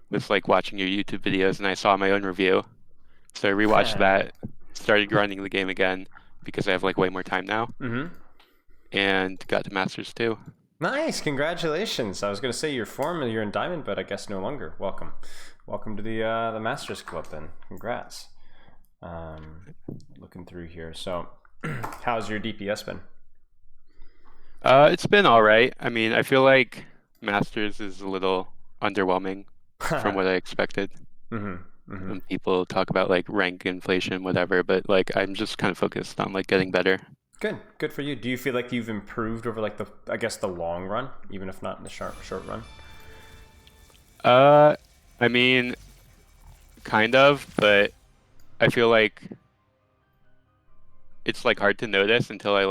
was like watching your YouTube videos and I saw my own review. So I rewatched that, started grinding the game again because I have like way more time now, Mm-hmm. and got to Masters too. Nice, congratulations. I was going to say you're former, you're in Diamond, but I guess no longer. Welcome. Welcome to the Masters Club then. Congrats. Um, Looking through here. So, how's your DPS been? It's been all right. I mean, I feel like Masters is a little underwhelming from what I expected. Mm-hmm. Mm-hmm. When people talk about like rank inflation, whatever, but like I'm just kind of focused on like getting better. Good. Good for you. Do you feel like you've improved over like I guess the long run, even if not in the short run? Uh, I mean, kind of, but I feel like it's like hard to notice until I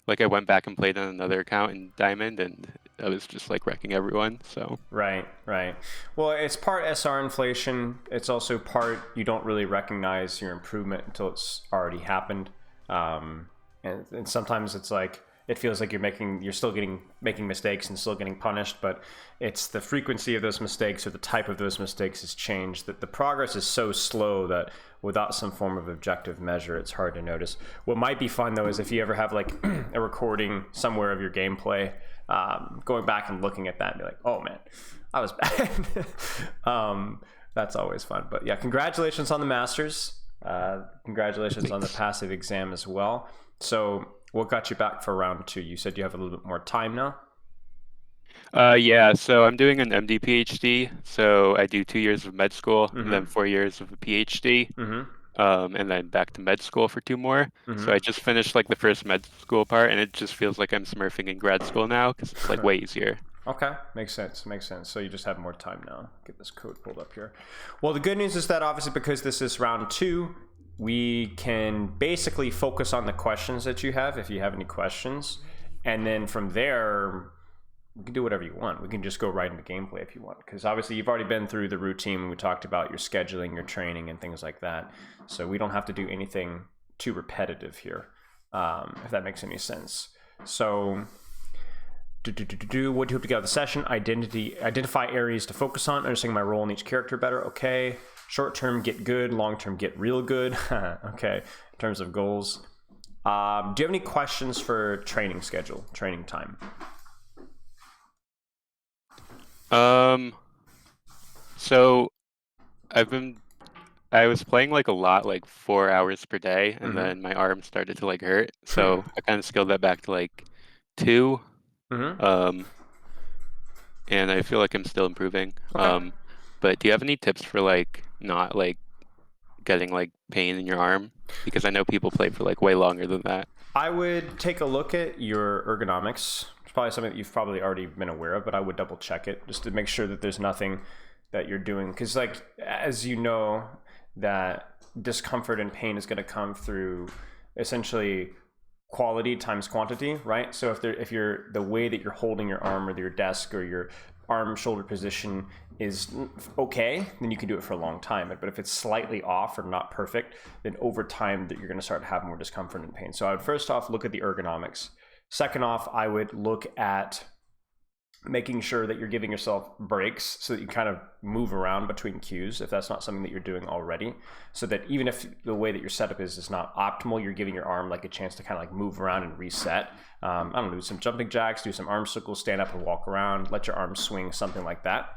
went back and played on another account in Diamond and I was just like wrecking everyone. So Right, right. Well, it's part SR inflation. It's also part you don't really recognize your improvement until it's already happened. And sometimes it's like it feels like you're still making mistakes and still getting punished, but it's the frequency of those mistakes or the type of those mistakes has changed. That the progress is so slow that without some form of objective measure, it's hard to notice. What might be fun though is if you ever have like a recording somewhere of your gameplay, going back and looking at that and be like, oh man, I was bad. That's always fun. But yeah, congratulations on the Masters. Congratulations on the thanks. passive exam as well. So what got you back for round two? You said you have a little bit more time now. Yeah, so I'm doing an MD PhD. So I do 2 years of med school and then Mm-hmm. 4 years of a PhD. Mm-hmm. And then back to med school for two more. So I Mm-hmm. just finished like the first med school part, and it just feels like I'm smurfing in grad school now because it's like way easier. Okay, makes sense. Makes sense. So you just have more time now. Get this code pulled up here. Well, the good news is that obviously because this is round two, we can basically focus on the questions that you have if you have any questions, and then from there we can do whatever you want. We can just go right into gameplay if you want, because obviously you've already been through the routine. We talked about your scheduling, your training, and things like that. So we don't have to do anything too repetitive here, if that makes any sense. So what do you hope to get out of the session? Identify areas to focus on, understanding my role in each character better. Okay. Short term, get good. Long term, get real good. Okay. In terms of goals. Do you have any questions for training schedule, training time? Um, so I've been I was playing like a lot, like 4 hours per day, and Mm-hmm. then my arm started to like hurt. So I kind of scaled that back to like two. Mm-hmm. Um, and I feel like I'm still improving. Okay. But do you have any tips for like not like getting like pain in your arm? Because I know people play for like way longer than that. I would take a look at your ergonomics. It's probably something that you've probably already been aware of, but I would double check it just to make sure that there's nothing that you're doing. Because, like, as you know, that discomfort and pain is going to come through essentially quality times quantity, right? So if you're the way that you're holding your arm or your desk or your arm shoulder position is okay, then you can do it for a long time. But if it's slightly off or not perfect, then over time that you're going to start to have more discomfort and pain. So I would first off look at the ergonomics. Second off, I would look at making sure that you're giving yourself breaks so that you kind of move around between cues if that's not something that you're doing already, so that even if the way that your setup is not optimal, you're giving your arm like a chance to kind of like move around and reset. I don't know, do some jumping jacks, do some arm circles, stand up and walk around, let your arm swing, something like that.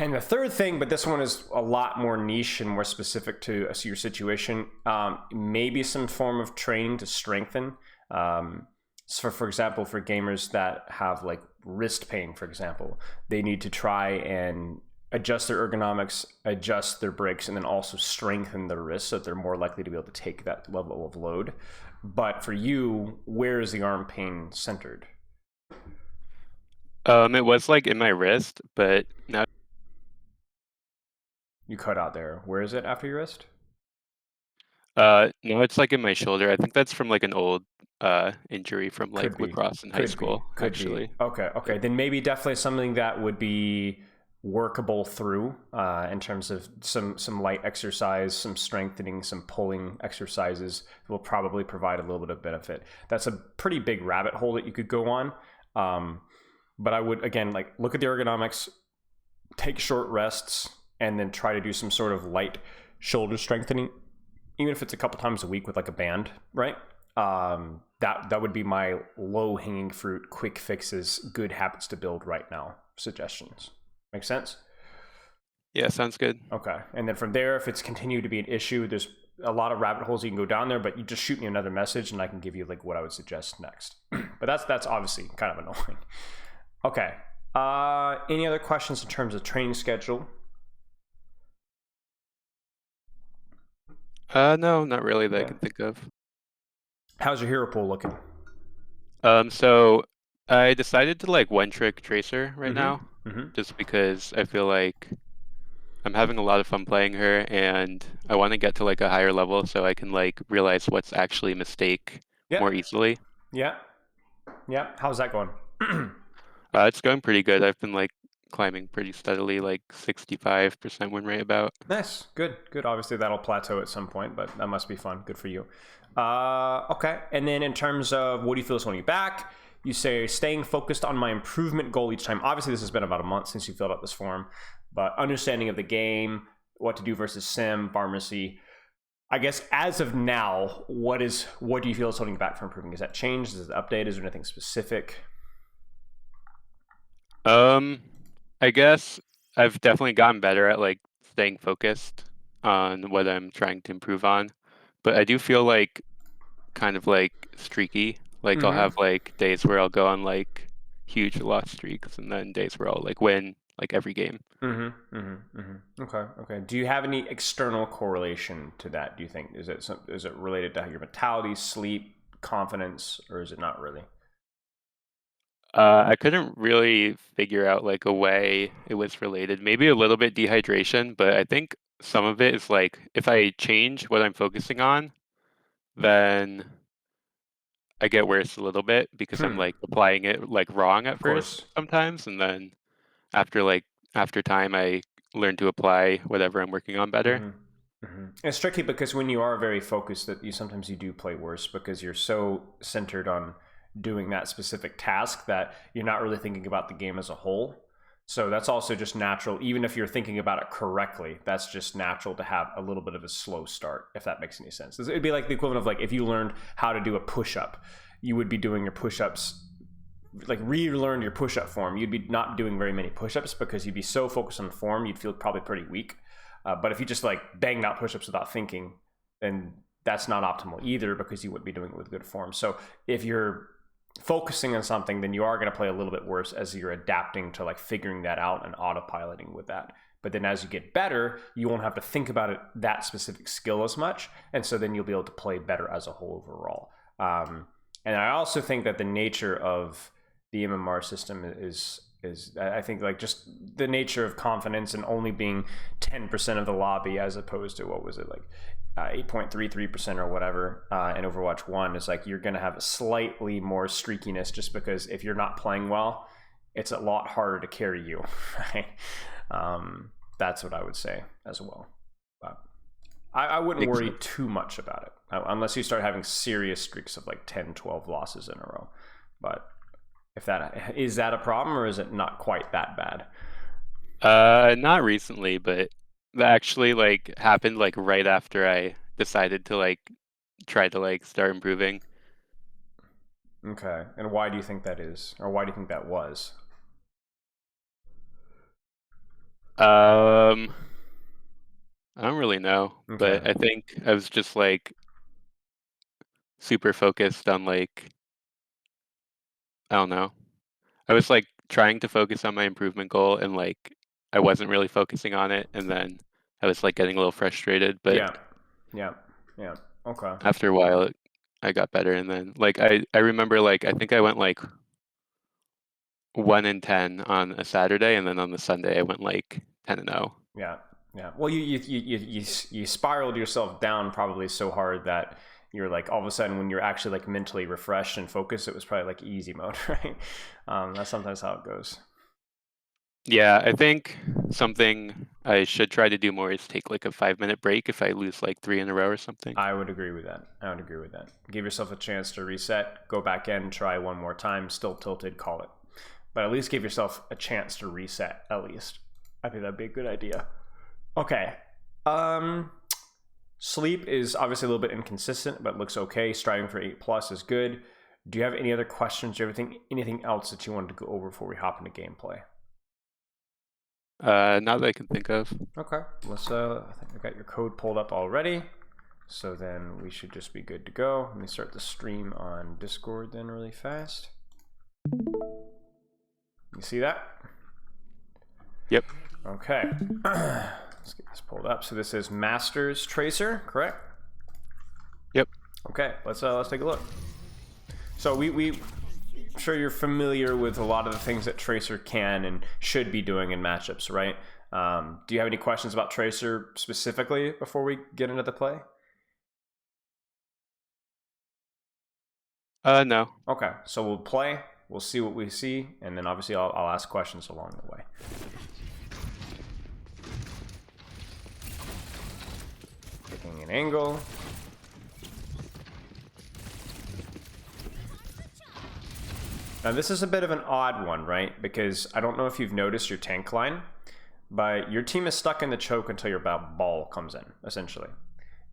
And the third thing, but this one is a lot more niche and more specific to your situation, maybe some form of training to strengthen. So for example, for gamers that have like wrist pain, for example, they need to try and adjust their ergonomics, adjust their breaks, and then also strengthen their wrists so that they're more likely to be able to take that level of load. But for you, where is the arm pain centered? It was like in my wrist, but now You cut out there. Where is it after your wrist? now it's like in my shoulder. I think that's from like an old injury from Could like be, lacrosse in high could be, school, could be. actually. Okay, okay. Then maybe definitely something that would be workable through in terms of some light exercise, some strengthening, some pulling exercises will probably provide a little bit of benefit. That's a pretty big rabbit hole that you could go on. But I would again like look at the ergonomics, take short rests and then try to do some sort of light shoulder strengthening, even if it's a couple times a week with like a band, right? That would be my low hanging fruit, quick fixes, good habits to build right now suggestions. Make sense? Yeah, sounds good. Okay. And then from there, if it's continued to be an issue, there's a lot of rabbit holes you can go down there, but you just shoot me another message and I can give you like what I would suggest next. But that's obviously kind of annoying. Okay. Any other questions in terms of training schedule? No, not really that I Yeah. can think of. How's your hero pool looking? So I decided to like one trick tracer right now, Mm-hmm. Mm-hmm. just because I feel like I'm having a lot of fun playing her, and I want to get to like a higher level so I can like realize what's actually a mistake Yeah. more easily. Yeah. Yeah. How's that going? It's going pretty good. I've been like climbing pretty steadily, like 65% win rate about. Nice. Good. Good. Obviously, that'll plateau at some point, but that must be fun. Good for you. Okay. And then in terms of what do you feel is holding you back? You say staying focused on my improvement goal each time. Obviously, this has been about a month since you filled out this form, but understanding of the game, what to do versus sim, pharmacy. I guess as of now, what do you feel is holding you back from improving? Is that changed? Is it updated? Is there anything specific? Um, I guess I've definitely gotten better at like staying focused on what I'm trying to improve on, but I do feel like kind of like streaky. Like I'll Mm-hmm. have like days where I'll go on like huge loss streaks, and then days where I'll like win like every game. Mm-hmm. Mm-hmm. Mm-hmm. Okay. Okay. Do you have any external correlation to that? Do you think is it related to your mentality, sleep, confidence, or is it not really? I couldn't really figure out like a way it was related. Maybe a little bit dehydration, but I think some of it is like if I change what I'm focusing on, then I get worse a little bit because I'm Hmm. like applying it like wrong at Of first course. sometimes, and then after like after time I learn to apply whatever I'm working on better. Mm-hmm. Mm-hmm. It's tricky because when you are very focused, that you sometimes you do play worse because you're so centered on doing that specific task that you're not really thinking about the game as a whole. So that's also just natural. Even if you're thinking about it correctly, that's just natural to have a little bit of a slow start, if that makes any sense. It'd be like the equivalent of like if you learned how to do a push up, you would be doing your push ups like relearn your push-up form. You'd be not doing very many push-ups because you'd be so focused on form, you'd feel probably pretty weak. But if you just like banged out push-ups without thinking, then that's not optimal either because you wouldn't be doing it with good form. So if you're focusing on something, then you are going to play a little bit worse as you're adapting to like figuring that out and autopiloting with that. But then as you get better, you won't have to think about it, that specific skill as much. And so then you'll be able to play better as a whole overall. And I also think that the nature of the MMR system is I think like just the nature of confidence and only being 10% of the lobby as opposed to what was it like 8.33% or whatever in Overwatch 1 is like you're going to have a slightly more streakiness just because if you're not playing well, it's a lot harder to carry you, right? That's what I would say as well. But I wouldn't Makes worry sense. too much about it unless you start having serious streaks of like 10, 12 losses in a row. But if that is that a problem or is it not quite that bad? Not recently, but that actually like happened like right after I decided to like try to like start improving. Okay. And why do you think that is? Or why do you think that was? Um, I don't really know, Okay. but I think I was just like super focused on like I don't know. I was like trying to focus on my improvement goal and like I wasn't really focusing on it, and then I was like getting a little frustrated, but Yeah. Yeah. Yeah. Okay. after a while I got better, and then like I remember like I think I went like 1-10 on a Saturday, and then on the Sunday I went like 10-0. Yeah. Yeah. Well, you spiraled yourself down probably so hard that you're like all of a sudden when you're actually like mentally refreshed and focused, it was probably like easy mode, right? That's sometimes how it goes. Yeah, I think something I should try to do more is take like a 5-minute break if I lose like three in a row or something. I would agree with that. I would agree with that. Give yourself a chance to reset, go back in, try one more time, still tilted, call it. But at least give yourself a chance to reset, at least. I think that'd be a good idea. Okay. Sleep is obviously a little bit inconsistent, but looks okay. Striving for 8+ is good. Do you have any other questions? Do you have anything else that you wanted to go over before we hop into gameplay? Not that I can think of. Okay. Let's I think I got your code pulled up already. So then we should just be good to go. Let me start the stream on Discord then really fast. You see that? Yep. Okay. Let's get this pulled up. So this is Masters Tracer, correct? Yep. Okay, let's take a look. So I'm sure you're familiar with a lot of the things that Tracer can and should be doing in matchups, right? Do you have any questions about Tracer specifically before we get into the play? No. Okay, so we'll play, we'll see what we see, and then obviously I'll ask questions along the way. Taking an angle. Now this is a bit of an odd one, right? Because I don't know if you've noticed your tank line, but your team is stuck in the choke until your ball comes in, essentially.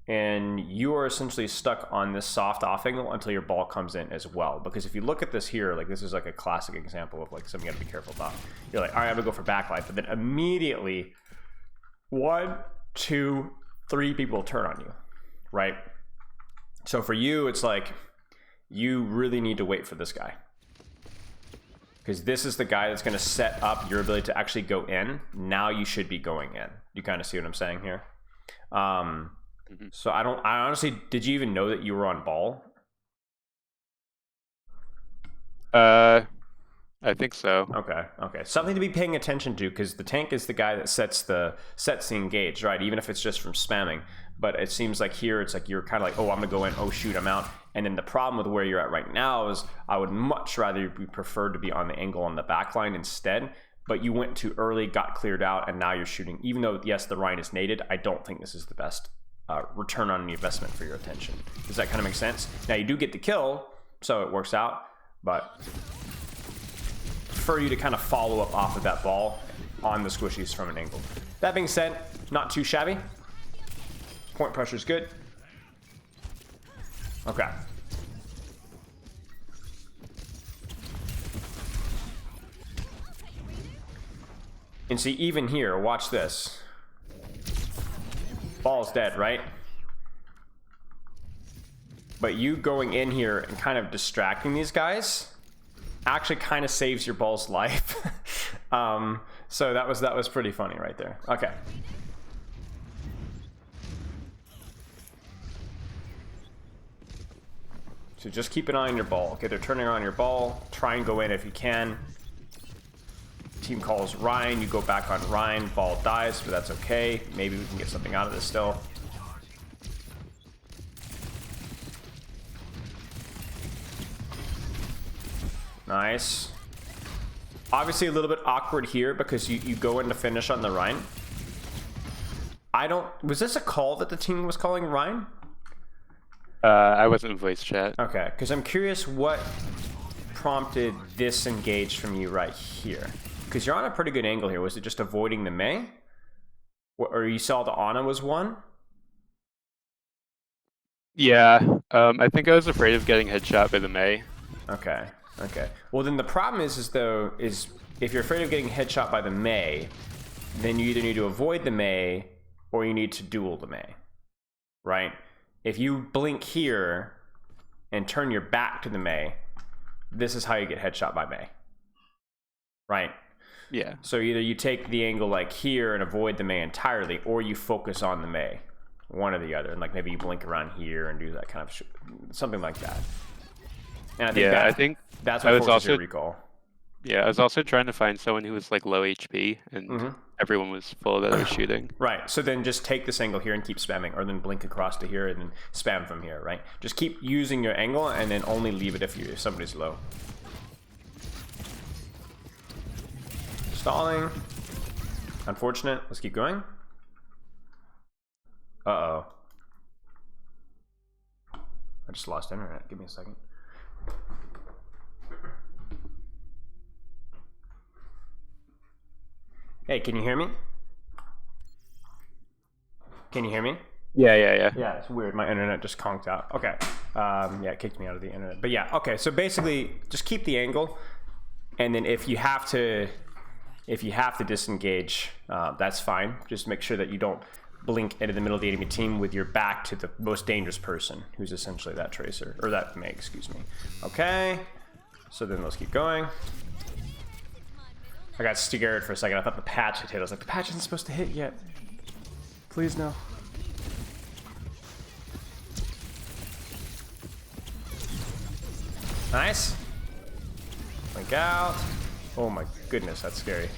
And you are essentially stuck on this soft off angle until your ball comes in as well. Because if you look at this here, like this is like a classic example of like something you gotta be careful about. You're like, all right, I'm gonna go for backlight, but then immediately 1, 2, 3 people turn on you, right? So for you, it's like you really need to wait for this guy. Because this is the guy that's gonna set up your ability to actually go in. Now you should be going in. You kind of see what I'm saying here? So I honestly, did you even know that you were on ball? I think so. Okay. Something to be paying attention to, because the tank is the guy that sets the engage, right? Even if it's just from spamming. But it seems like here it's like you're kind of like, oh, I'm gonna go in, oh shoot, I'm out. And then the problem with where you're at right now is I would much rather be preferred to be on the angle on the back line instead. But you went too early, got cleared out, and now you're shooting. Even though yes, the Rhine is nated, I don't think this is the best return on the investment for your attention. Does that kind of make sense? Now you do get the kill, so it works out, but prefer you to kind of follow up off of that ball on the squishies from an angle. That being said, not too shabby. Point pressure is good. Okay. And see, even here, watch this. Ball's dead, right? But you going in here and kind of distracting these guys actually kind of saves your ball's life. So that was pretty funny right there. Okay. So just keep an eye on your ball. Okay, they're turning on your ball. Try and go in if you can. Team calls Ryan, you go back on Ryan, ball dies, but that's okay. Maybe we can get something out of this still. Nice. Obviously a little bit awkward here because you go in to finish on the Ryan. Was this a call that the team was calling Ryan? I wasn't in voice chat. Okay, because I'm curious what prompted this engage from you right here. Because you're on a pretty good angle here. Was it just avoiding the Mei? Or you saw the Ana was one? Yeah, I think I was afraid of getting headshot by the Mei. Okay. Well, then the problem is if you're afraid of getting headshot by the Mei, then you either need to avoid the Mei or you need to duel the Mei, right? If you blink here and turn your back to the Mei, this is how you get headshot by Mei, right? Yeah. So either you take the angle like here and avoid the Mei entirely, or you focus on the Mei, one or the other, and like maybe you blink around here and do that kind of something like that. And I think that's what forces your recall. Yeah, I was also trying to find someone who was like low HP, and everyone was full that I was shooting. Right, so then just take this angle here and keep spamming, or then blink across to here and then spam from here, right? Just keep using your angle and then only leave it if somebody's low. Stalling. Unfortunate. Let's keep going. Uh-oh. I just lost internet. Give me a second. Hey, can you hear me? Can you hear me? Yeah. Yeah, it's weird. My internet just conked out. Okay. Yeah, it kicked me out of the internet. But yeah, okay. So basically, just keep the angle, and then if you have to disengage, that's fine. Just make sure that you don't blink into the middle of the enemy team with your back to the most dangerous person, who's essentially that tracer or that Meg. Excuse me. Okay. So then let's keep going. I got scared for a second. I thought the patch had hit. I was like, the patch isn't supposed to hit yet. Please no. Nice. Blink out. Oh my goodness, that's scary.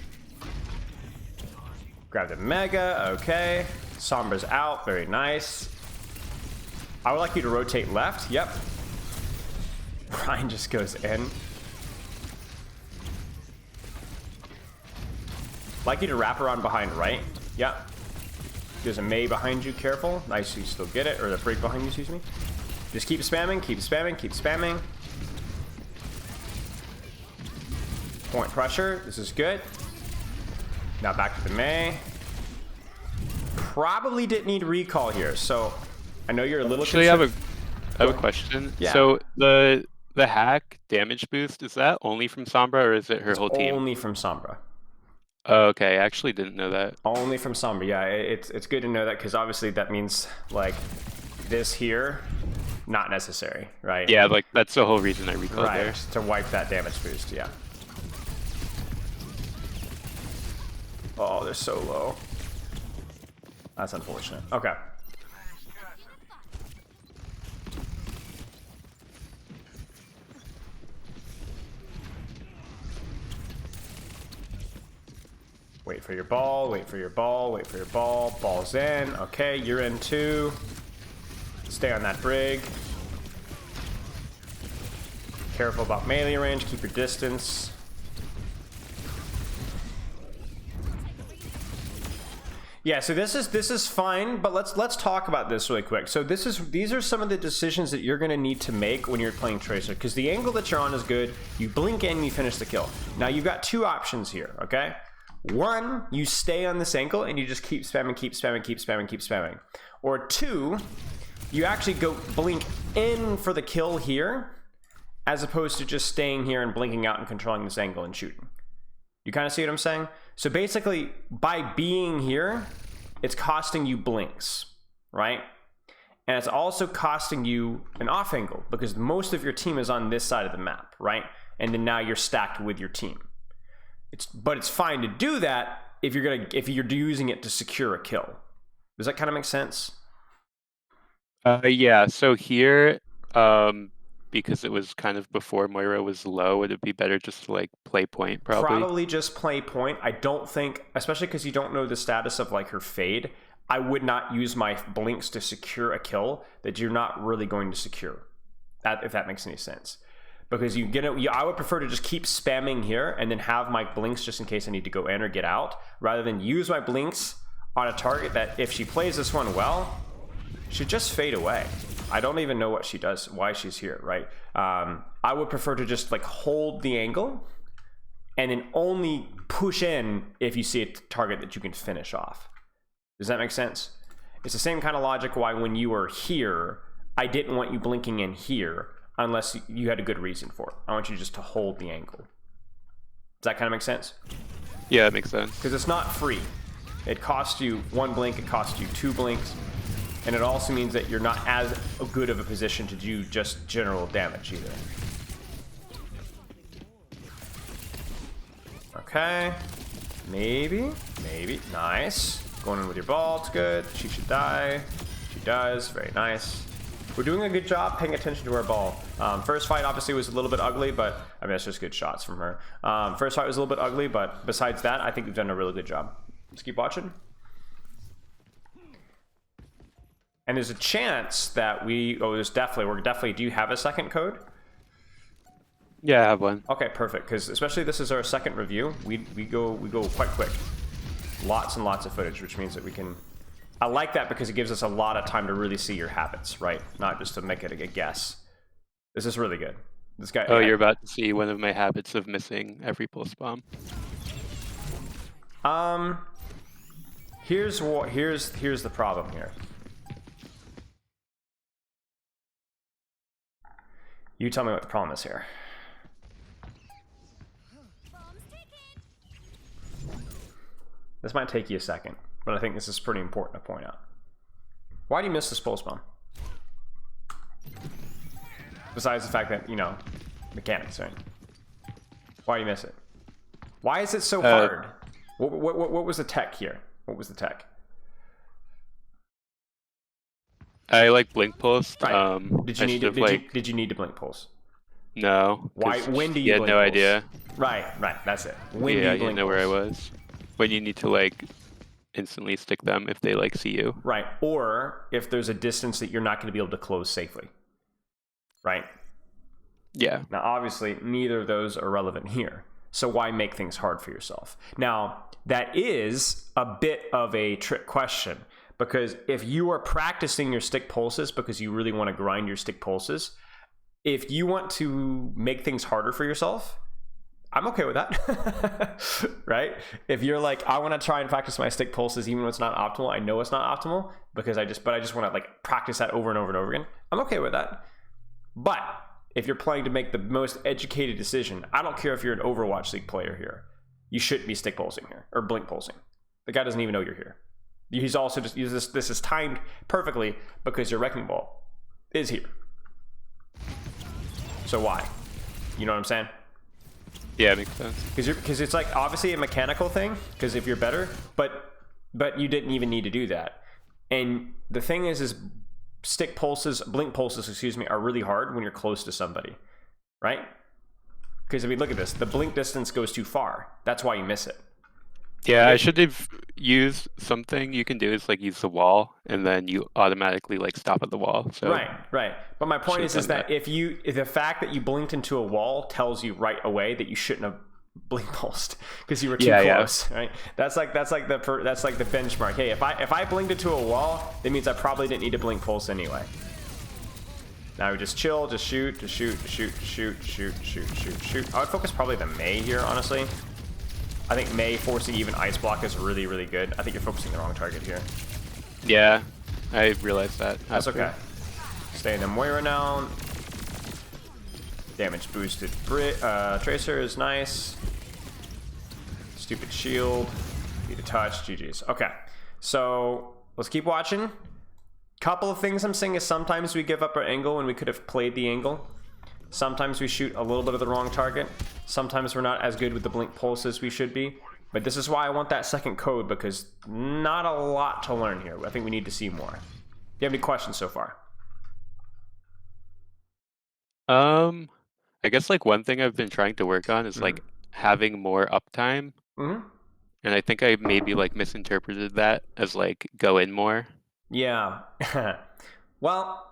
Grab the Mega, okay. Sombra's out, very nice. I would like you to rotate left, yep. Ryan just goes in. Like you to wrap around behind right, yep. There's a Mei behind you, careful. Nice, you still get it, or the break behind you, excuse me. Just keep spamming, keep spamming, keep spamming. Point pressure, this is good. Now back to the Mei. Probably didn't need recall here, so I know you're a little Actually, I have a question. Yeah. So the hack damage boost, is that only from Sombra or is it her whole team? Only from Sombra. Oh, okay, I actually didn't know that. Only from Sombra, yeah. It's good to know that because obviously that means like this here, not necessary, right? Yeah, like that's the whole reason I recalled Right, there. to wipe that damage boost, yeah. Oh, they're so low. That's unfortunate. Okay. Wait for your ball, wait for your ball, wait for your ball. Ball's in. Okay, you're in too. Stay on that brig. Careful about melee range, keep your distance. Yeah, so this is fine, but let's talk about this really quick. So these are some of the decisions that you're going to need to make when you're playing Tracer, because the angle that you're on is good. You blink in, you finish the kill. Now you've got two options here, okay? One, you stay on this angle and you just keep spamming, keep spamming, keep spamming, keep spamming. Or two, you actually go blink in for the kill here, as opposed to just staying here and blinking out and controlling this angle and shooting. You kind of see what I'm saying? So basically, by being here, it's costing you blinks, right? And it's also costing you an off angle because most of your team is on this side of the map, right? And then now you're stacked with your team. But it's fine to do that if you're using it to secure a kill. Does that kind of make sense? Yeah, so here, because it was kind of before Moira was low, would it be better just to like play point probably? Probably just play point. I don't think, especially because you don't know the status of like her fade, I would not use my blinks to secure a kill that you're not really going to secure. If that makes any sense. Because I would prefer to just keep spamming here and then have my blinks just in case I need to go in or get out, rather than use my blinks on a target that if she plays this one well, should just fade away. I don't even know what she does, why she's here, right? I would prefer to just like hold the angle and then only push in if you see a target that you can finish off. Does that make sense? It's the same kind of logic why when you were here, I didn't want you blinking in here unless you had a good reason for it. I want you just to hold the angle. Does that kind of make sense? Yeah, it makes sense. Because it's not free. It costs you one blink, it costs you two blinks, and it also means that you're not as good of a position to do just general damage either. Okay. Maybe. Nice. Going in with your ball, it's good. She should die. She does. Very nice. We're doing a good job paying attention to our ball. First fight obviously was a little bit ugly, but I mean, that's just good shots from her. First fight was a little bit ugly, but besides that, I think we've done a really good job. Let's keep watching. And there's a chance that we're definitely, do you have a second code? Yeah, I have one. Okay, perfect, because especially this is our second review. We go quite quick. Lots and lots of footage, which means that we can... I like that because it gives us a lot of time to really see your habits, right? Not just to make it a guess. This is really good. This guy... Oh, you're about to see one of my habits of missing every pulse bomb. Here's the problem here. You tell me what the problem is here. This might take you a second, but I think this is pretty important to point out. Why do you miss this pulse bomb? Besides the fact that, you know, mechanics, right? Why do you miss it? Why is it so hard? What was the tech here? What was the tech? I like blink pulse. Right. Did you need to blink pulse? No. Why? When do you? You had blink no pulse? idea. Right. That's it. When do Yeah, you you blink know pulse? where I was. When you need to like instantly stick them if they like see you. Right. Or if there's a distance that you're not going to be able to close safely. Right. Yeah. Now, obviously, neither of those are relevant here. So why make things hard for yourself? Now, that is a bit of a trick question, because if you are practicing your stick pulses because you really want to grind your stick pulses, if you want to make things harder for yourself, I'm okay with that. Right? If you're like, I want to try and practice my stick pulses even when it's not optimal, I know it's not optimal because I just want to like practice that over and over and over again. I'm okay with that. But if you're planning to make the most educated decision, I don't care if you're an Overwatch League player here, you shouldn't be stick pulsing here or blink pulsing. The guy doesn't even know you're here. He's also just, this is timed perfectly because your wrecking ball is here. So why? You know what I'm saying? Yeah, it makes sense. Because it's like obviously a mechanical thing, because if you're better, but you didn't even need to do that. And the thing is stick pulses, blink pulses, excuse me, are really hard when you're close to somebody, right? Because if we look at this, the blink distance goes too far. That's why you miss it. Yeah, I should have used something you can do is like use the wall and then you automatically like stop at the wall. So Right. But my point is that that. if the fact that you blinked into a wall tells you right away that you shouldn't have blink pulsed because you were too close, right? That's like the benchmark. Hey, if I blinked into a wall, that means I probably didn't need to blink pulse anyway. Now we just chill, just shoot. I would focus probably the Mei here, honestly. I think Mei forcing even ice block is really, really good. I think you're focusing the wrong target here. Yeah, I realized that. That's okay. Stay in the Moira now. Damage boosted Tracer is nice. Stupid shield. Need a touch. GG's. Okay, so let's keep watching. Couple of things I'm seeing is sometimes we give up our angle when we could have played the angle. Sometimes we shoot a little bit of the wrong target. Sometimes we're not as good with the blink pulse as we should be. But this is why I want that second code, because not a lot to learn here. I think we need to see more. Do you have any questions so far? I guess like one thing I've been trying to work on is like having more uptime. And I think I maybe like misinterpreted that as like go in more. Yeah. Well,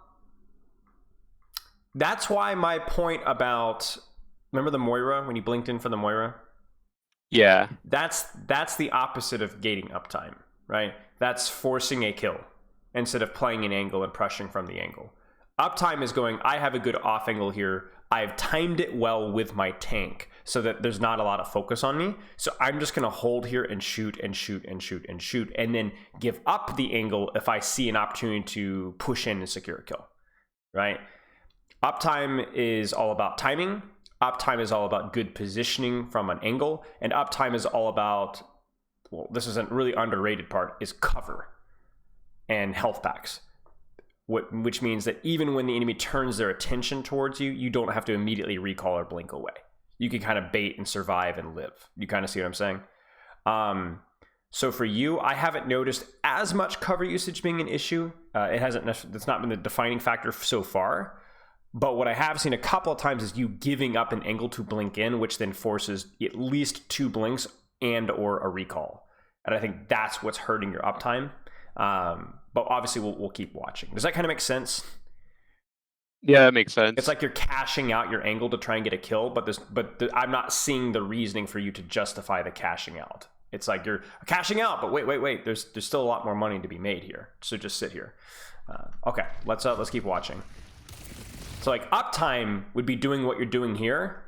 that's why my point about, remember the Moira, when you blinked in for the Moira? Yeah. That's the opposite of gating uptime, right? That's forcing a kill instead of playing an angle and pressuring from the angle. Uptime is going, I have a good off angle here. I've timed it well with my tank so that there's not a lot of focus on me. So I'm just going to hold here and shoot and shoot and shoot and shoot and then give up the angle if I see an opportunity to push in and secure a kill, right? Uptime is all about timing. Uptime is all about good positioning from an angle. And uptime is all about, well, this is a really underrated part, is cover and health packs. Which means that even when the enemy turns their attention towards you, you don't have to immediately recall or blink away. You can kind of bait and survive and live. You kind of see what I'm saying? So for you, I haven't noticed as much cover usage being an issue. That's not been the defining factor so far. But what I have seen a couple of times is you giving up an angle to blink in, which then forces at least 2 blinks and or a recall. And I think that's what's hurting your uptime. But obviously we'll keep watching. Does that kind of make sense? Yeah, that makes sense. It's like you're cashing out your angle to try and get a kill, but I'm not seeing the reasoning for you to justify the cashing out. It's like you're cashing out, but wait. There's still a lot more money to be made here. So just sit here. Okay, let's keep watching. So like uptime would be doing what you're doing here,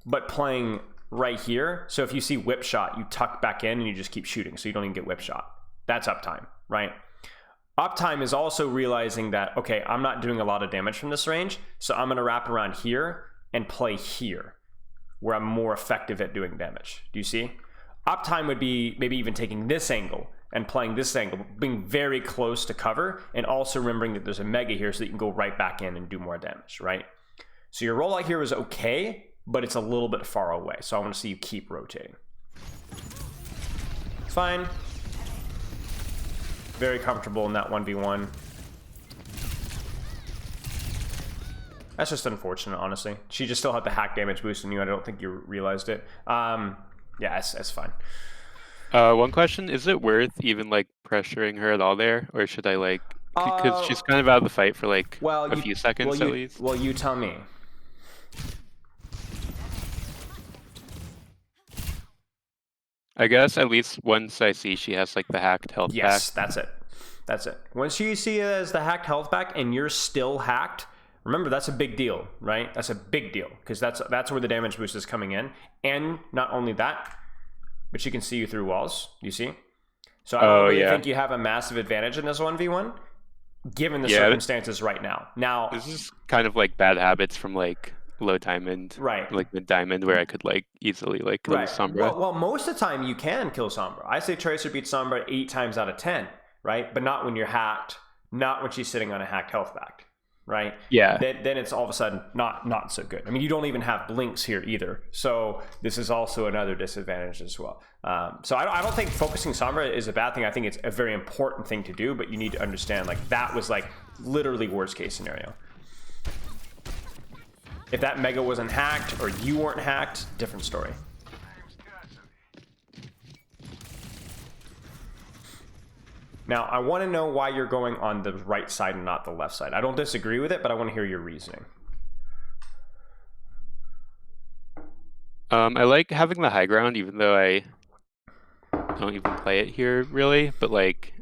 but playing right here. So if you see whip shot, you tuck back in and you just keep shooting, so you don't even get whip shot. That's uptime, right? Uptime is also realizing that, okay, I'm not doing a lot of damage from this range, so I'm gonna wrap around here and play here, where I'm more effective at doing damage. Do you see? Uptime would be maybe even taking this angle and playing this angle, being very close to cover, and also remembering that there's a mega here so that you can go right back in and do more damage, right? So your rollout here is okay, but it's a little bit far away, so I want to see you keep rotating. It's fine. Very comfortable in that 1v1. That's just unfortunate, honestly. She just still had the hack damage boost on you. I don't think you realized it. Yeah, that's fine. One question, is it worth even like pressuring her at all there, or should I like, because she's kind of out of the fight for like a few seconds at least. Well, you tell me. I guess at least once I see she has like the hacked health back. Yes, that's it. That's it. Once you see it as the hacked health back and you're still hacked, remember that's a big deal, right? That's a big deal because that's where the damage boost is coming in. And not only that, but she can see you through walls. You see? So I don't really think you have a massive advantage in this 1v1, given the circumstances right now. Now, this is kind of like bad habits from like low diamond, right? Like mid diamond, where I could like easily like kill Sombra. Well, most of the time you can kill Sombra. I say Tracer beats Sombra 8 times out of 10, right? But not when you're hacked, not when she's sitting on a hacked health back, right? Yeah. Then it's all of a sudden not so good. I mean, you don't even have blinks here either, so this is also another disadvantage as well. So I don't think focusing Sombra is a bad thing. I think it's a very important thing to do, but you need to understand like that was like literally worst case scenario. If that mega wasn't hacked or you weren't hacked, different story. Now, I want to know why you're going on the right side and not the left side. I don't disagree with it, but I want to hear your reasoning. I like having the high ground, even though I don't even play it here really, but like,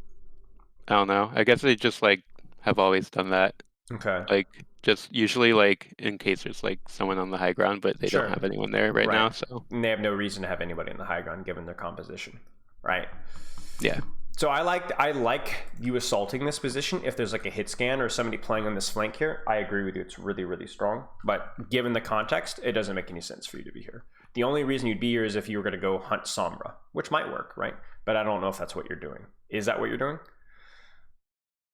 I don't know. I guess I just like have always done that. Okay. Like, just usually like in case there's like someone on the high ground, but they don't have anyone there right now, so. And they have no reason to have anybody in the high ground given their composition, right? Yeah. So I like you assaulting this position if there's like a hit scan or somebody playing on this flank here. I agree with you. It's really, really strong. But given the context, it doesn't make any sense for you to be here. The only reason you'd be here is if you were going to go hunt Sombra, which might work, right? But I don't know if that's what you're doing. Is that what you're doing?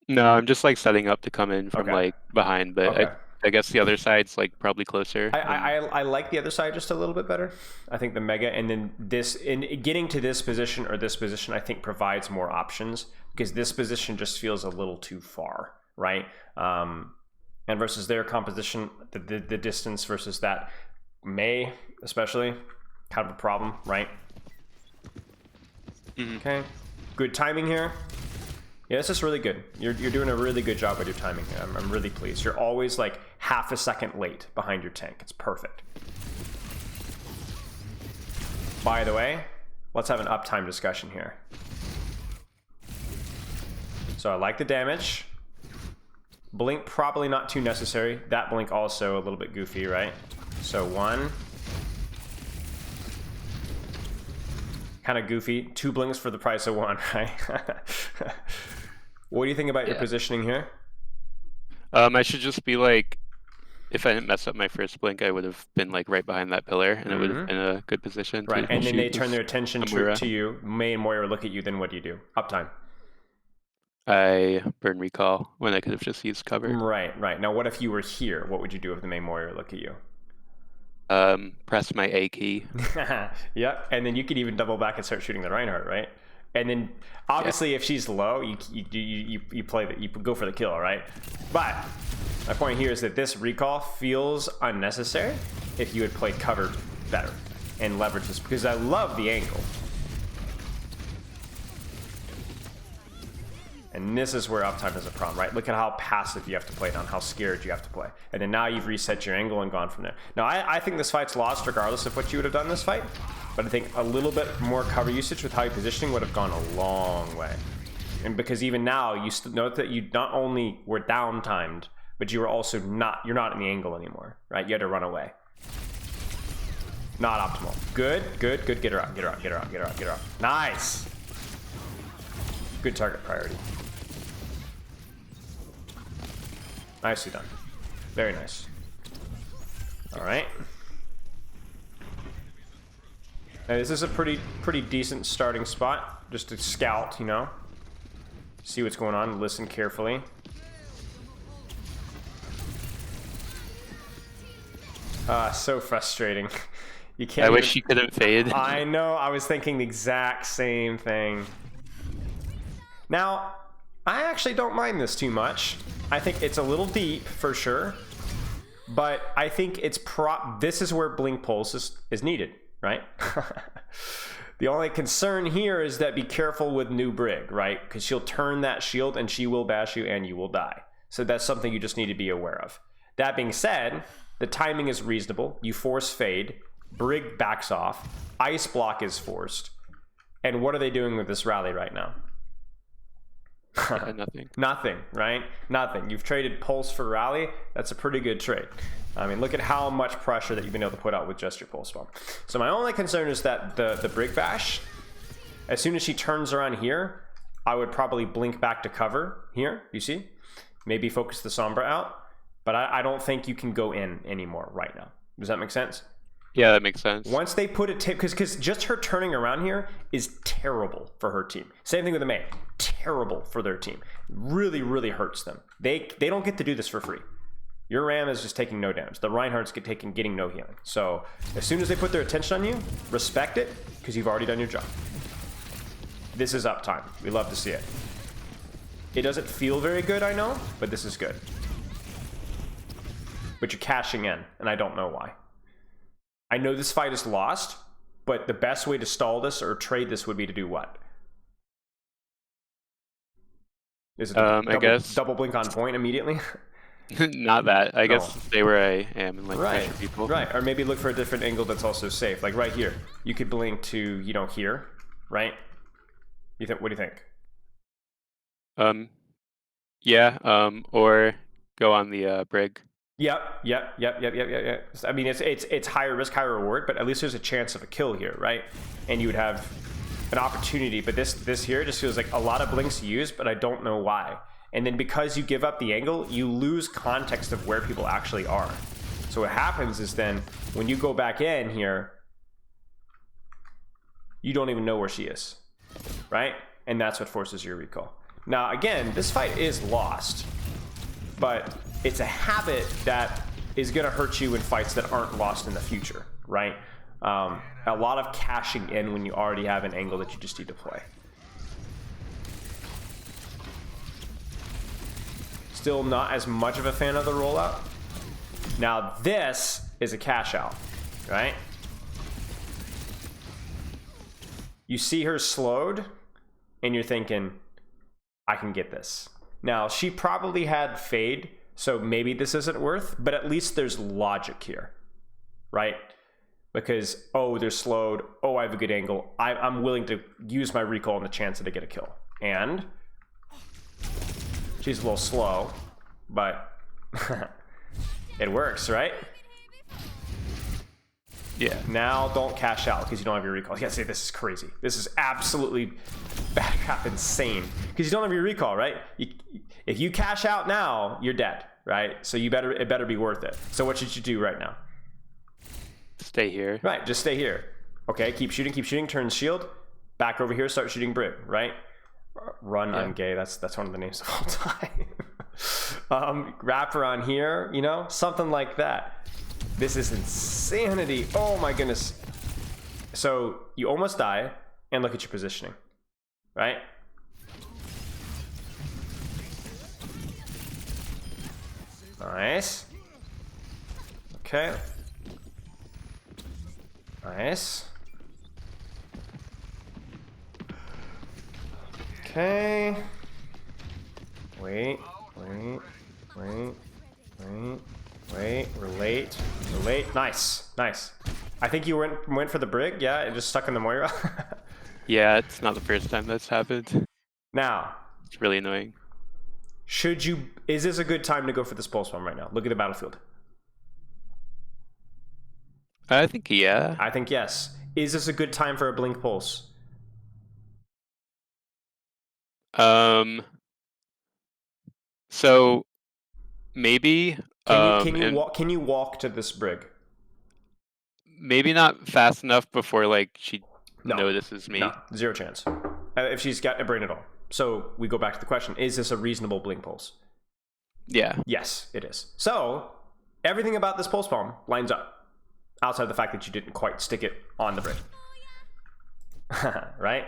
No, I'm just like setting up to come in from like behind, but I guess the other side's like probably closer. I like the other side just a little bit better. I think the mega and then this in getting to this position or this position, I think provides more options because this position just feels a little too far, right? And versus their composition, the distance versus that may especially kind of a problem, right? Okay, good timing here. Yeah, this is really good. You're doing a really good job with your timing. I'm really pleased. You're always like half a second late behind your tank. It's perfect. By the way, let's have an uptime discussion here. So I like the damage. Blink probably not too necessary. That blink also a little bit goofy, right? So 1. Kind of goofy. 2 blinks for the price of 1, right? What do you think about your positioning here? I should just be like, if I didn't mess up my first blink, I would have been like right behind that pillar, and it would have been a good position. Right, and then they turn their attention to you. Mei and Moira look at you. Then what do? Uptime. I burn recall when I could have just used cover. Right. Now, what if you were here? What would you do if the Mei and Moira look at you? Press my A key. Yep, and then you could even double back and start shooting the Reinhardt, right? And then obviously if she's low, you play that, you go for the kill, right? But my point here is that this recall feels unnecessary if you had played cover better and leverage this, because I love the angle. And this is where uptime is a problem, right? Look at how passive you have to play down, how scared you have to play. And then now you've reset your angle and gone from there. Now, I think this fight's lost regardless of what you would have done this fight. But I think a little bit more cover usage with how you're positioning would have gone a long way. And because even now, you note that you not only were down-timed, but you were also you're not in the angle anymore, right? You had to run away. Not optimal. Good, good, good. Get her out, get her out, get her out, get her out, get her out. Nice. Good target priority. Nicely done. Very nice. All right. Now, this is a pretty decent starting spot. Just to scout, you know. See what's going on. Listen carefully. So frustrating. You can't. I wish you couldn't fade. I know. I was thinking the exact same thing. Now, I actually don't mind this too much. I think it's a little deep for sure, but I think it's this is where Blink Pulse is needed, right? The only concern here is that be careful with new Brig, right? Because she'll turn that shield and she will bash you and you will die. So that's something you just need to be aware of. That being said, the timing is reasonable. You force fade, Brig backs off, ice block is forced. And what are they doing with this rally right now? Nothing. Nothing, right? Nothing. You've traded Pulse for Rally. That's a pretty good trade. I mean, look at how much pressure that you've been able to put out with just your Pulse bomb. So my only concern is that the Brig Bash, as soon as she turns around here, I would probably blink back to cover here, you see? Maybe focus the Sombra out, but I don't think you can go in anymore right now. Does that make sense? Yeah, that makes sense. Once they put a tip, because just her turning around here is terrible for her team. Same thing with the Mei. Terrible for their team. Really, really hurts them. They don't get to do this for free. Your Ram is just taking no damage. The Reinhardt's getting no healing. So as soon as they put their attention on you, respect it, because you've already done your job. This is uptime. We love to see it. It doesn't feel very good, I know, but this is good. But you're cashing in, and I don't know why. I know this fight is lost, but the best way to stall this or trade this would be to do what? Is it I guess double blink on point immediately? not that. I guess stay where I am and like Right, pressure people. right. Or maybe look for a different angle that's also safe. Like right here, you could blink to, you know, here, right? You think? What do you think? Yeah. Or go on the Brig. Yep. I mean, it's higher risk, higher reward, but at least there's a chance of a kill here, right? And you would have an opportunity. But this here just feels like a lot of blinks used, but I don't know why. And then because you give up the angle, you lose context of where people actually are. So what happens is then when you go back in here, you don't even know where she is, right? And that's what forces your recall. Now, again, this fight is lost, but it's a habit that is going to hurt you in fights that aren't lost in the future, right? A lot of cashing in when you already have an angle that you just need to play. Still not as much of a fan of the rollout. Now this is a cash out, right? You see her slowed and you're thinking, I can get this. Now she probably had fade, so maybe this isn't worth, but at least there's logic here, right? Because, oh, they're slowed. Oh, I have a good angle. I'm willing to use my recall on the chance that I get a kill. And she's a little slow, but it works, right? Yeah. Now don't cash out because you don't have your recall. You gotta say this is crazy. This is absolutely bad crap insane. Because you don't have your recall, right? If you cash out now, you're dead, right? So it better be worth it. So what should you do right now? Stay here. Right, just stay here. Okay, keep shooting, turn shield. Back over here, start shooting Brig, right? Run, yeah. I'm gay. That's one of the names of all time. Wrap around here, you know, something like that. This is insanity. Oh my goodness. So you almost die, and look at your positioning, right? Nice. Okay. Nice. Okay. Wait. We're late. Nice. I think you went for the Brig, yeah, and just stuck in the Moira. Yeah, it's not the first time that's happened. Now, it's really annoying. Is this a good time to go for this pulse bomb right now? Look at the battlefield. I think yeah. I think yes. Is this a good time for a blink pulse? Um. So maybe and Can you walk to this brig? maybe not fast enough before like she No, notices no, me. zero chance. If she's got a brain at all. So we go back to the question: is this a reasonable blink pulse? Yeah. Yes, it is. So everything about this pulse bomb lines up, outside of the fact that you didn't quite stick it on the brig, right?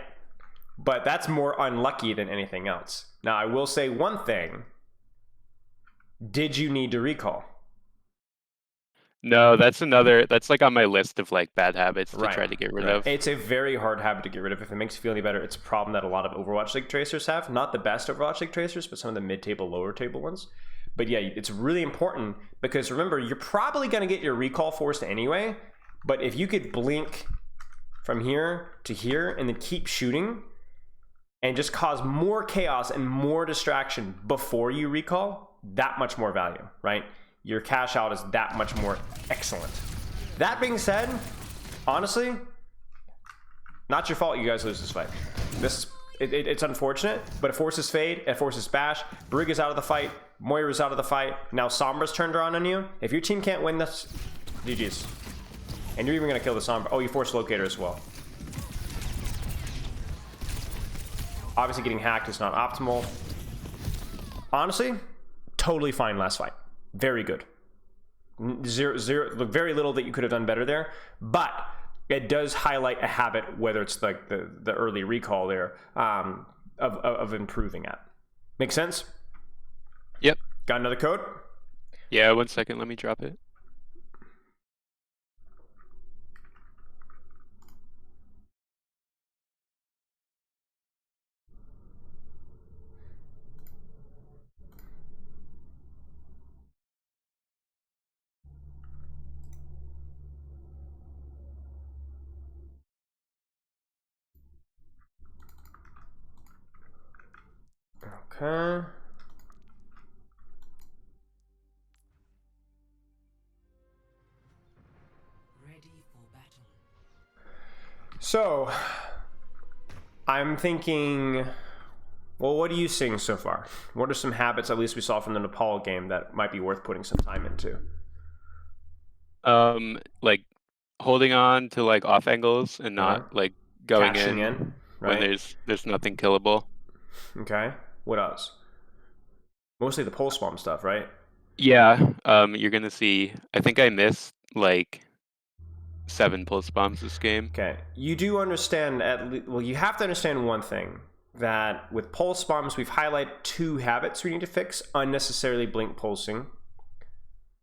But that's more unlucky than anything else. Now, I will say one thing. Did you need to recall? No, that's like on my list of like bad habits to Right, try to get rid right. of. It's a very hard habit to get rid of. If it makes you feel any better, it's a problem that a lot of Overwatch League tracers have. Not the best Overwatch League tracers, but some of the mid-table, lower-table ones. But yeah, it's really important because remember, you're probably going to get your recall forced anyway. But if you could blink from here to here and then keep shooting and just cause more chaos and more distraction before you recall, that much more value, right? Your cash out is that much more excellent. That being said, honestly, not your fault you guys lose this fight. It's unfortunate, but it forces Fade, it forces Bash, Brig is out of the fight, Moira's out of the fight, now Sombra's turned around on you. If your team can't win this, GG's. And you're even gonna kill the Sombra. Oh, you force Locator as well. Obviously getting hacked is not optimal. Honestly, totally fine last fight. Very good. Very little that you could have done better there, but it does highlight a habit, whether it's like the early recall there, of improving at. Make sense? Yep. Got another code? Yeah, 1 second, let me drop it. Okay. So, I'm thinking, well, what are you seeing so far? What are some habits, at least we saw from the Nepal game, that might be worth putting some time into? Like holding on to like off angles and not like going Cashing in in, when right? there's nothing killable. Okay. What else? Mostly the pulse bomb stuff, right? Yeah, you're gonna see. I think I missed like 7 pulse bombs this game. Okay. You do understand well, you have to understand one thing, that with pulse bombs, we've highlighted 2 habits we need to fix: unnecessarily blink pulsing,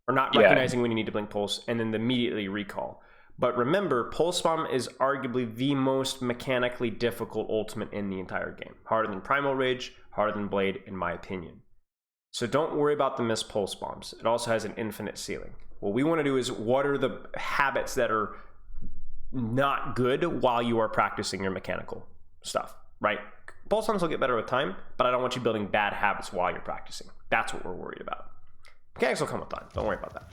or not Yeah, recognizing when you need to blink pulse, and then immediately recall. But remember, pulse bomb is arguably the most mechanically difficult ultimate in the entire game. Harder than Primal Rage, harder than Blade, in my opinion. So don't worry about the missed pulse bombs. It also has an infinite ceiling. What we want to do is, what are the habits that are not good while you are practicing your mechanical stuff, right? Pulse bombs will get better with time, but I don't want you building bad habits while you're practicing. That's what we're worried about. Mechanics will come with time. Don't worry about that.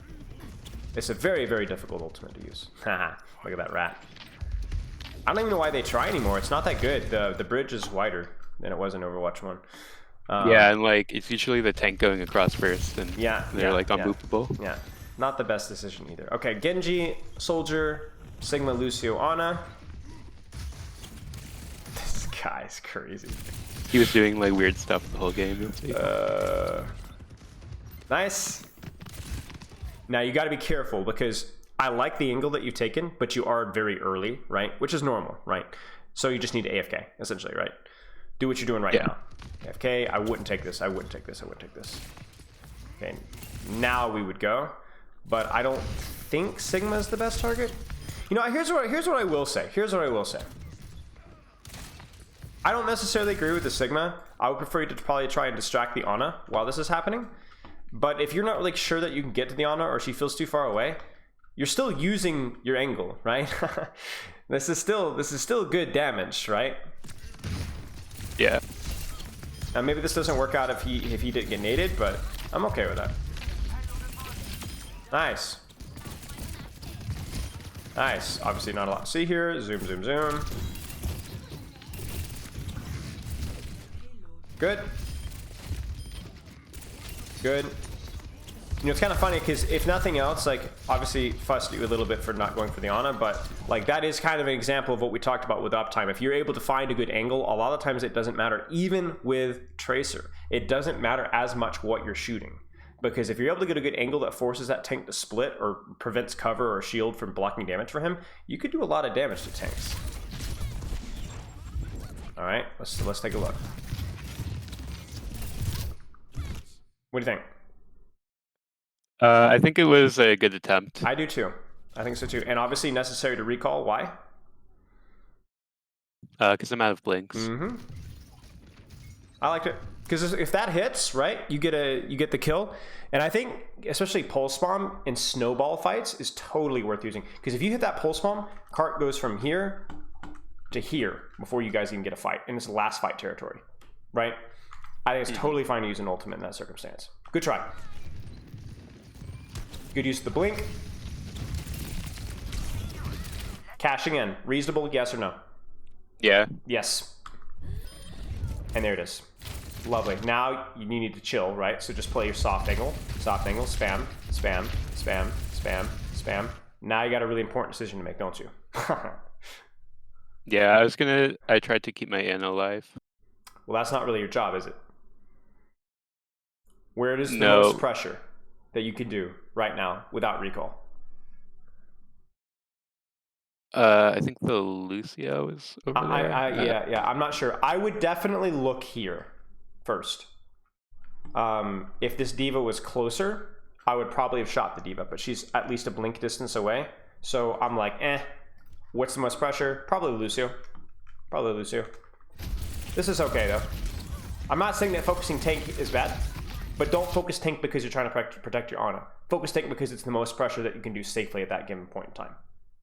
It's a very, very difficult ultimate to use. Haha, look at that rat. I don't even know why they try anymore. It's not that good. The bridge is wider than it was in Overwatch 1. yeah, and like it's usually the tank going across first, and they're like unmovable. Yeah, not the best decision either. Okay, Genji, Soldier, Sigma, Lucio, Ana. This guy's crazy. He was doing like weird stuff the whole game. You'll see. Nice. Now you got to be careful because I like the angle that you've taken, but you are very early, right? Which is normal, right? So you just need to AFK, essentially, right? Do what you're doing right now. AFK, I wouldn't take this, I wouldn't take this, I wouldn't take this. Okay, now we would go. But I don't think Sigma is the best target. You know, here's what I will say. Here's what I will say. I don't necessarily agree with the Sigma. I would prefer you to probably try and distract the Ana while this is happening. But if you're not like sure that you can get to the Ana, or she feels too far away, you're still using your angle, right? This is still good damage, right? Yeah. Now maybe this doesn't work out if he didn't get naded, but I'm okay with that. Nice. Nice. Obviously not a lot to see here. Zoom, zoom, zoom. Good. Good. You know, it's kind of funny because if nothing else, like, obviously fussed you a little bit for not going for the Ana, but like that is kind of an example of what we talked about with uptime. If you're able to find a good angle, a lot of times it doesn't matter. Even with Tracer, it doesn't matter as much what you're shooting. Because if you're able to get a good angle that forces that tank to split or prevents cover or shield from blocking damage for him, you could do a lot of damage to tanks. All right, let's take a look. What do you think? I think it was a good attempt. I do too. I think so too. And obviously necessary to recall. Why? Because I'm out of blinks. Mm-hmm. I liked it. Because if that hits, right, you get the kill. And I think especially pulse bomb in snowball fights is totally worth using. Because if you hit that pulse bomb, cart goes from here to here before you guys even get a fight. And it's last fight territory. Right? I think it's totally fine to use an ultimate in that circumstance. Good try. Good use of the blink. Cashing in. Reasonable, yes or no? Yeah. Yes. And there it is. Lovely. Now you need to chill, right? So just play your soft angle, spam, spam, spam, spam, spam. Now you got a really important decision to make, don't you? Yeah, I tried to keep my Ana alive. Well, that's not really your job, is it? Where is the No. most pressure that you could do right now without recall? I think the Lucio is over there. Yeah, I'm not sure. I would definitely look here first. If this diva was closer, I would probably have shot the diva, but she's at least a blink distance away. So I'm like, what's the most pressure? Probably Lucio. Probably Lucio. This is okay though. I'm not saying that focusing tank is bad, but don't focus tank because you're trying to protect your Ana. Focus tank because it's the most pressure that you can do safely at that given point in time.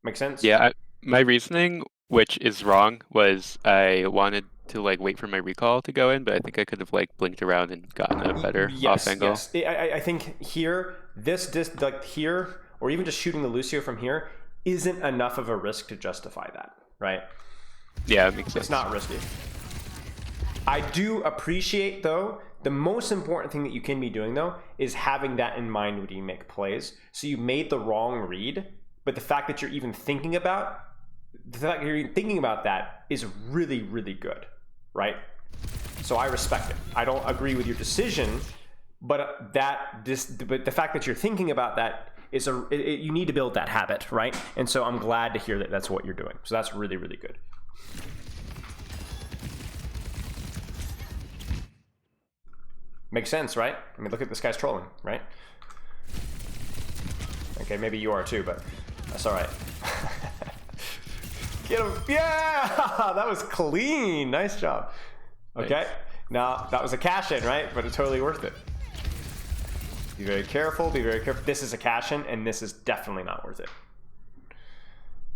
Make sense? Yeah, my reasoning, which is wrong, was I wanted to like wait for my recall to go in, but I think I could have like blinked around and gotten a better off angle. Yes. I think here, like here, or even just shooting the Lucio from here, isn't enough of a risk to justify that, right? Yeah, it makes sense. It's not risky. I do appreciate though, the most important thing that you can be doing though is having that in mind when you make plays. So you made the wrong read, but the fact that you're even thinking about that is really, really good, right? So I respect it. I don't agree with your decision, but the fact that you're thinking about that is you need to build that habit, right? And so I'm glad to hear that that's what you're doing. So that's really, really good. Makes sense, right? I mean, look at this guy's trolling, right? Okay, maybe you are too, but that's all right. Get him. Yeah, that was clean. Nice job. Okay, Thanks. now that was a cash in, right? But it's totally worth it. Be very careful, be very careful. This is a cash in, and this is definitely not worth it.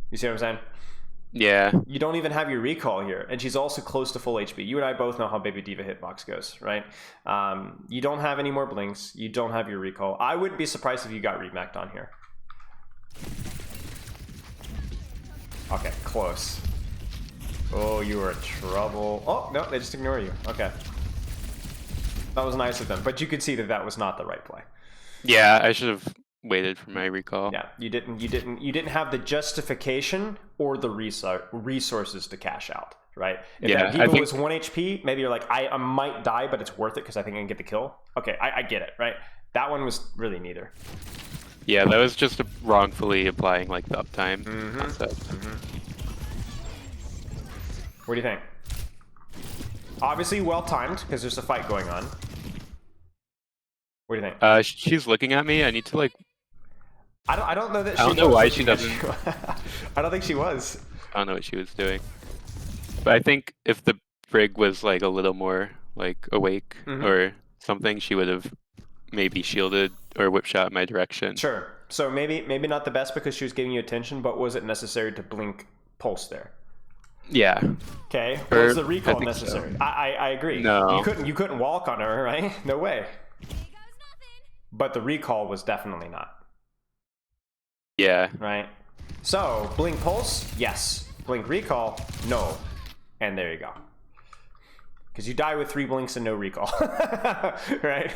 You see what I'm saying? Yeah. You don't even have your recall here, and she's also close to full HP. You and I both know how Baby Diva hitbox goes, right? You don't have any more blinks. You don't have your recall. I wouldn't be surprised if you got remacked on here. Okay, close. Oh, you were in trouble. Oh, no, they just ignore you. Okay. That was nice of them, but you could see that that was not the right play. Yeah, I should have waited for my recall. Yeah, you didn't have the justification or the resources to cash out, right? If Yeah, that diva was 1 HP, maybe you're like, I might die, but it's worth it because I think I can get the kill. Okay, I get it, right? That one was really neither. Yeah, that was just wrongfully applying like the uptime concept. What do you think? Obviously well timed because there's a fight going on. What do you think? She's looking at me. I need to like. I don't know that. I don't know why she doesn't. I don't think she was. I don't know what she was doing. But I think if the brig was like a little more like awake or something, she would have maybe shielded or whip shot in my direction. Sure. So maybe not the best because she was giving you attention, but was it necessary to blink pulse there? Yeah. Okay. Was the recall necessary? So. I agree. No. You couldn't walk on her, right? No way. But the recall was definitely not. Yeah. Right. So, blink pulse, yes. Blink recall, no. And there you go. Because you die with 3 blinks and no recall, right?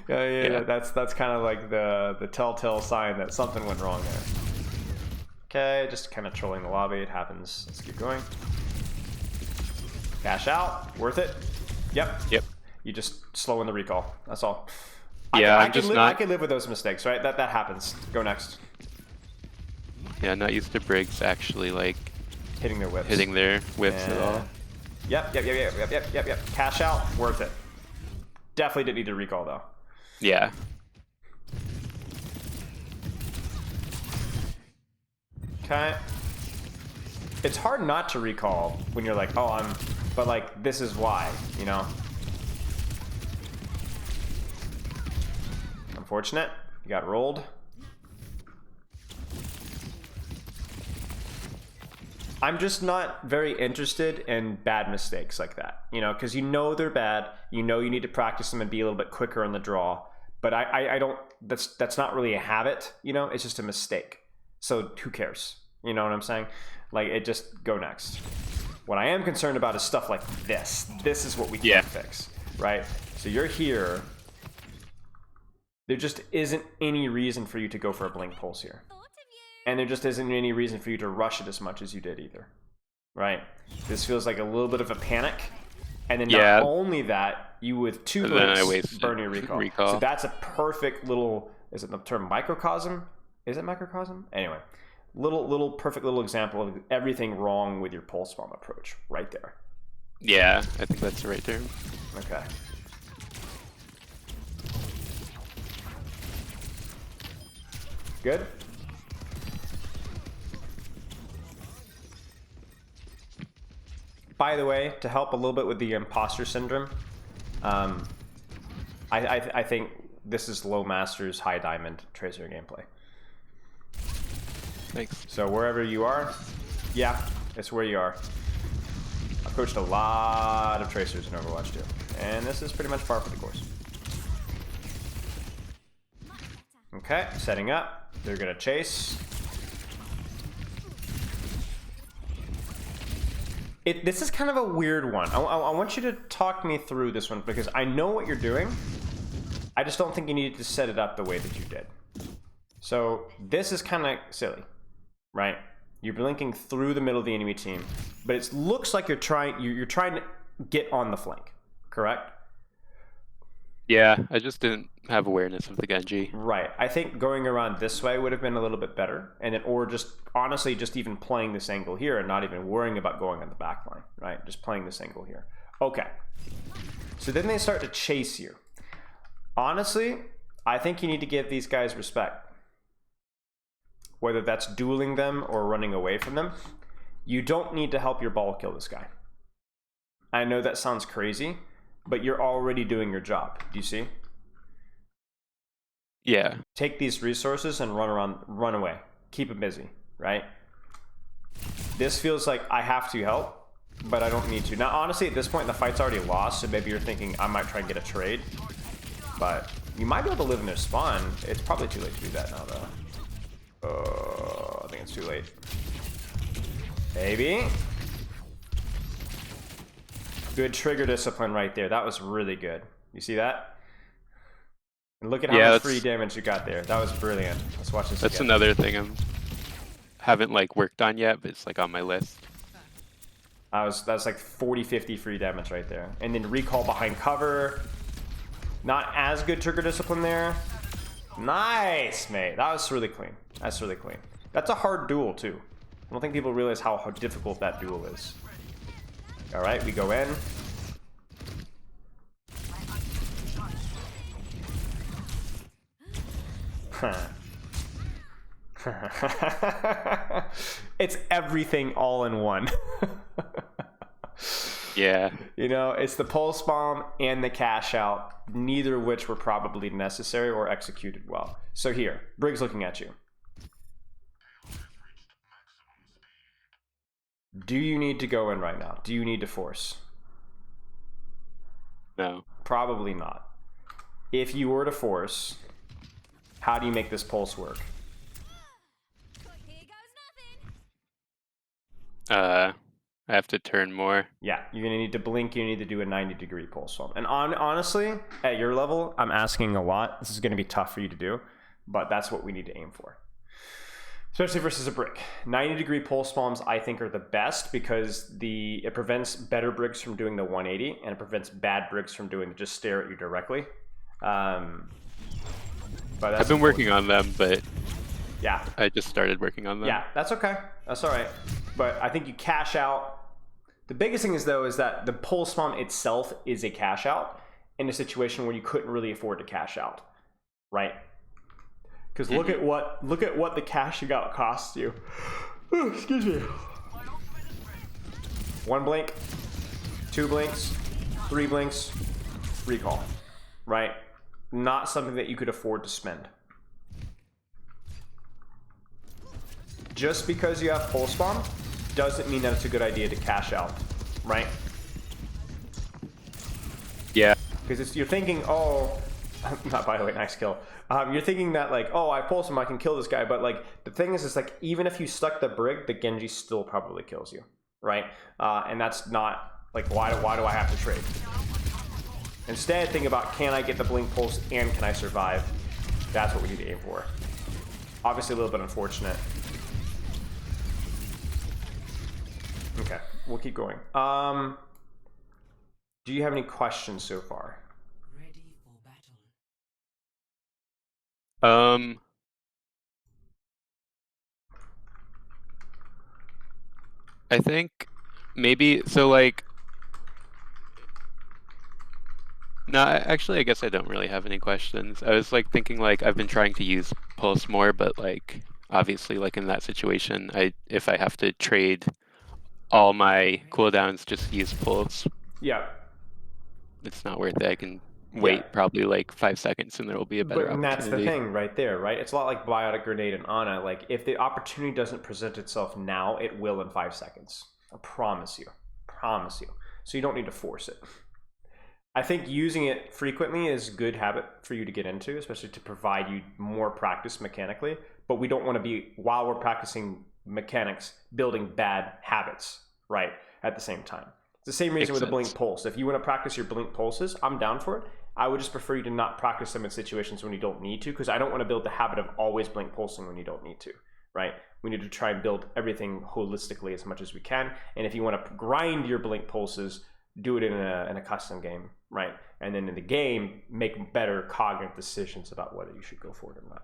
Yeah. That's kind of like the telltale sign that something went wrong there. Okay, just kind of trolling the lobby. It happens. Let's keep going. Cash out, worth it. Yep. You just slow in the recall. That's all. Yeah, I can live with those mistakes, right? That happens. Go next. Yeah, not used to Briggs actually like hitting their whips. Hitting their whips at all. Yep. Cash out, worth it. Definitely didn't need to recall though. Yeah. Okay. It's hard not to recall when you're like, oh, but like, this is why, you know? Unfortunate. You got rolled. I'm just not very interested in bad mistakes like that, you know, because you know they're bad. You know you need to practice them and be a little bit quicker on the draw. But I don't. That's not really a habit, you know. It's just a mistake. So who cares? You know what I'm saying? Like, it just go next. What I am concerned about is stuff like this. This is what we can't fix, right? So you're here. There just isn't any reason for you to go for a blink pulse here. And there just isn't any reason for you to rush it as much as you did either, right? This feels like a little bit of a panic. And then not only that, you with 2 blinks burn your recall. So that's a perfect little, is it the term microcosm? Is it microcosm? Anyway, little perfect little example of everything wrong with your pulse bomb approach right there. Yeah, I think that's the right term. Okay. Good. By the way, to help a little bit with the imposter syndrome, I think this is low masters, high diamond Tracer gameplay. Thanks. So wherever you are, yeah, it's where you are. I've coached a lot of Tracers in Overwatch 2, and this is pretty much par for the course. Okay, setting up. They're gonna chase. This is kind of a weird one. I want you to talk me through this one because I know what you're doing. I just don't think you needed to set it up the way that you did. So this is kind of silly, right? You're blinking through the middle of the enemy team, but it looks like you're trying to get on the flank, correct? Yeah, I just didn't have awareness of the Genji. Right. I think going around this way would have been a little bit better. And then, or just honestly, just even playing this angle here and not even worrying about going on the back line, right? Just playing this angle here. Okay. So then they start to chase you. Honestly, I think you need to give these guys respect. Whether that's dueling them or running away from them, you don't need to help your ball kill this guy. I know that sounds crazy, but you're already doing your job. Do you see? Yeah. Take these resources and run away. Keep it busy, right? This feels like I have to help, but I don't need to. Now, honestly, at this point, the fight's already lost, so maybe you're thinking I might try and get a trade, but you might be able to live in their spawn. It's probably too late to do that now, though. I think it's too late. Maybe. Good trigger discipline right there. That was really good. You see that? And look at how much free damage you got there. That was brilliant. Let's watch this That's again. another thing I haven't like worked on yet, but it's like on my list. That's like 40-50 free damage right there. And then recall behind cover. Not as good trigger discipline there. Nice, mate. That was really clean. That's really clean. That's a hard duel too. I don't think people realize how difficult that duel is. All right, we go in. It's everything all in one. Yeah. You know, it's the pulse bomb and the cash out, neither of which were probably necessary or executed well. So here, Briggs looking at you. Do you need to go in right now? Do you need to force? No. Probably not. If you were to force, how do you make this pulse work? I have to turn more. Yeah, you're gonna need to blink. You need to do a 90-degree pulse swap. And honestly, at your level, I'm asking a lot. This is gonna be tough for you to do, but that's what we need to aim for. Especially versus a brick. 90-degree pulse bombs, I think, are the best because it prevents better bricks from doing the 180, and it prevents bad bricks from doing just stare at you directly. But that's I've been working on them, but yeah, I just started working on them. yeah, that's okay. That's all right. But I think you cash out. The biggest thing is though is that the pulse bomb itself is a cash out in a situation where you couldn't really afford to cash out, right? Because look at what the cashing out costs you. Oh, excuse me. 1 blink, 2 blinks, 3 blinks, recall, right? Not something that you could afford to spend. Just because you have pulse bomb doesn't mean that it's a good idea to cash out, right? Yeah. Because you're thinking, oh, not by the way, nice kill. You're thinking that like, oh, I pulse him, I can kill this guy. But like the thing is like even if you stuck the brig, the Genji still probably kills you, right? And that's not like why do I have to trade? Instead, think about can I get the blink pulse and can I survive? That's what we need to aim for. Obviously, a little bit unfortunate. Okay, we'll keep going. Do you have any questions so far? Ready for battle. I think maybe so. Like, no, actually, I guess I don't really have any questions. I was like thinking like I've been trying to use Pulse more, but like obviously, like in that situation, if I have to trade all my cooldowns, just use Pulse. Yeah. It's not worth it. I can wait probably like 5 seconds and there will be a better But that's the opportunity. thing right there, right? It's a lot like Biotic Grenade and Ana. Like, if the opportunity doesn't present itself now, it will in 5 seconds. I promise you. Promise you. So you don't need to force it. I think using it frequently is a good habit for you to get into, especially to provide you more practice mechanically. But we don't want to be, while we're practicing mechanics, building bad habits, right, at the same time. It's the same reason with a blink pulse. If you want to practice your blink pulses, I'm down for it. I would just prefer you to not practice them in situations when you don't need to, because I don't want to build the habit of always blink pulsing when you don't need to, right? We need to try and build everything holistically as much as we can. And if you want to grind your blink pulses, do it in a custom game, right? And then in the game, make better cognitive decisions about whether you should go for it or not.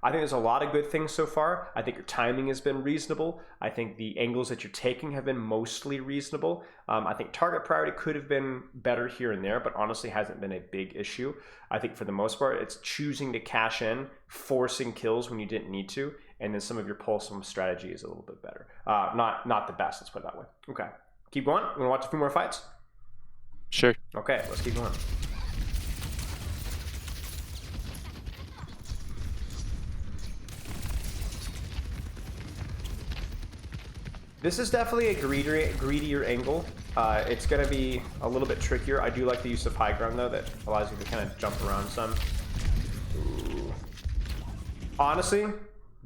I think there's a lot of good things so far. I think your timing has been reasonable. I think the angles that you're taking have been mostly reasonable. I think target priority could have been better here and there, but honestly hasn't been a big issue. I think for the most part, it's choosing to cash in, forcing kills when you didn't need to, and then some of your pulse strategy is a little bit better. Not the best, let's put it that way. Okay, keep going. You wanna watch a few more fights? Sure. Okay, let's keep going. This is definitely a greedier angle. It's going to be a little bit trickier. I do like the use of high ground, though, that allows you to kind of jump around some. Ooh. Honestly,